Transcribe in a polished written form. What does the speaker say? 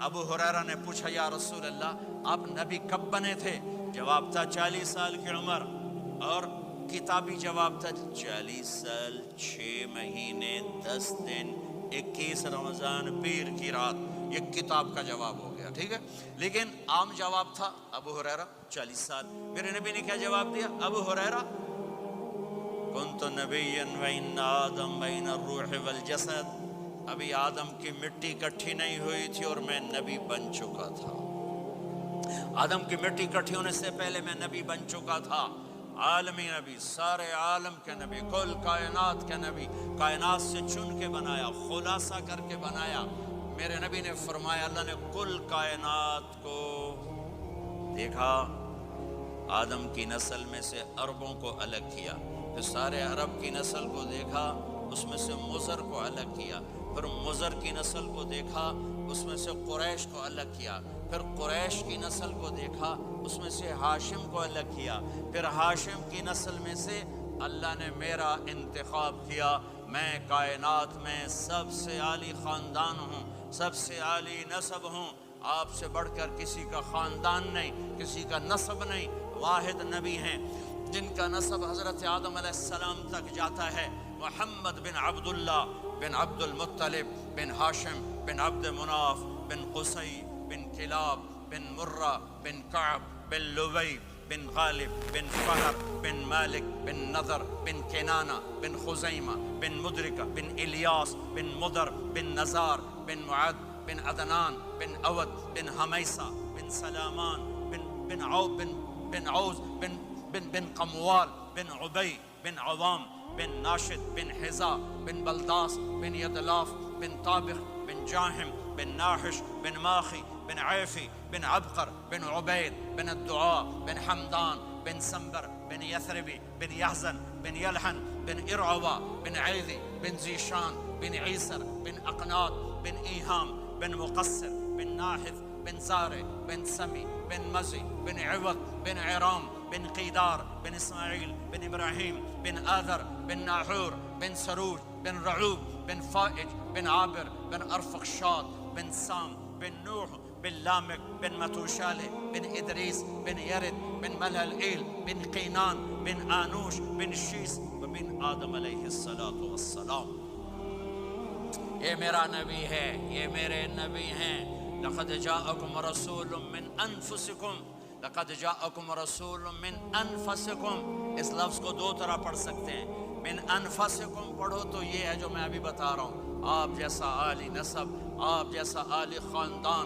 ابو ہریرہ نے پوچھا یا رسول اللہ آپ نبی کب بنے تھے؟ جواب تھا 40 سال کی عمر، اور کتابی جواب تھا 40 سال 6 مہینے 10 دن 21 رمضان پیر کی رات۔ یہ کتاب کا جواب ہو گیا، ٹھیک ہے۔ لیکن عام جواب تھا ابو ہریرہ 40 سال۔ میرے نبی نے کیا جواب دیا؟ ابو ہریرہ کنت نبیا وان آدم بین الروح والجسد، ابھی آدم کی مٹی اکٹھی نہیں ہوئی تھی اور میں نبی بن چکا تھا۔ آدم کی مٹی اکٹھی ہونے سے پہلے میں نبی بن چکا تھا، عالمی نبی، سارے عالم کے نبی، کل کائنات کے نبی، کائنات سے چن کے بنایا، خلاصہ کر کے بنایا۔ میرے نبی نے فرمایا اللہ نے کل کائنات کو دیکھا، آدم کی نسل میں سے عربوں کو الگ کیا، پھر سارے عرب کی نسل کو دیکھا، اس میں سے مضر کو الگ کیا، پھر مضر کی نسل کو دیکھا، اس میں سے قریش کو الگ کیا، پھر قریش کی نسل کو دیکھا، اس میں سے ہاشم کو الگ کیا، پھر ہاشم کی نسل میں سے اللہ نے میرا انتخاب کیا۔ میں کائنات میں سب سے عالی خاندان ہوں، سب سے عالی نسب ہوں، آپ سے بڑھ کر کسی کا خاندان نہیں، کسی کا نسب نہیں، واحد نبی ہیں جن کا نسب حضرت آدم علیہ السلام تک جاتا ہے، محمد بن عبداللہ بن عبد المطلب بن ہاشم بن عبد مناف بن قصی بن کلاب بن مرہ بن کعب بن لبی بن غالب بن فہر بن مالک بن نضر بن کنانہ بن خزیمہ بن مدرکہ بن الیاس بن مدر بن نزار بن معد بن عدنان بن اود بن حمیسہ بن سلامان بن عوز بن قموال بن عبی بن عوام بن ناشد بن حزا بن بلداس بن یدلاف بن طابخ بن جاہم بن ناحش بن ماخی بن عیفی بن عبقر بن عبید بن الدعاء بن حمدان بن سنبر بن یثربی بن یحزن بن یلحن بن ارعوا بن عیذی بن زیشان بن عیسر بن اقناط بن ایہام بن مقصر بن ناحث بن زارع بن سمی بن مزی بن عوض بن عرام بن قیدار بن اسماعیل بن ابراہیم بن آذر بن ناحور بن سروج بن رعوب بن فائج بن عابر بن ارفخشاد بن سام بن نوح بن لامک بن متوشالہ بن ادریس بن یرد بن ملہلئیل بن قینان بن آنوش بن شیس بن آدم علیہ السلام۔ یہ میرا نبی ہے، یہ میرے نبی ہیں۔ لقد جاءکم رسول من انفسکم، لقد جاءکم رسول من انفسکم، اس لفظ کو دو طرح پڑھ سکتے ہیں، من انفسکم پڑھو تو یہ ہے جو میں ابھی بتا رہا ہوں، آپ جیسا عالی نسب، آپ جیسا عالی خاندان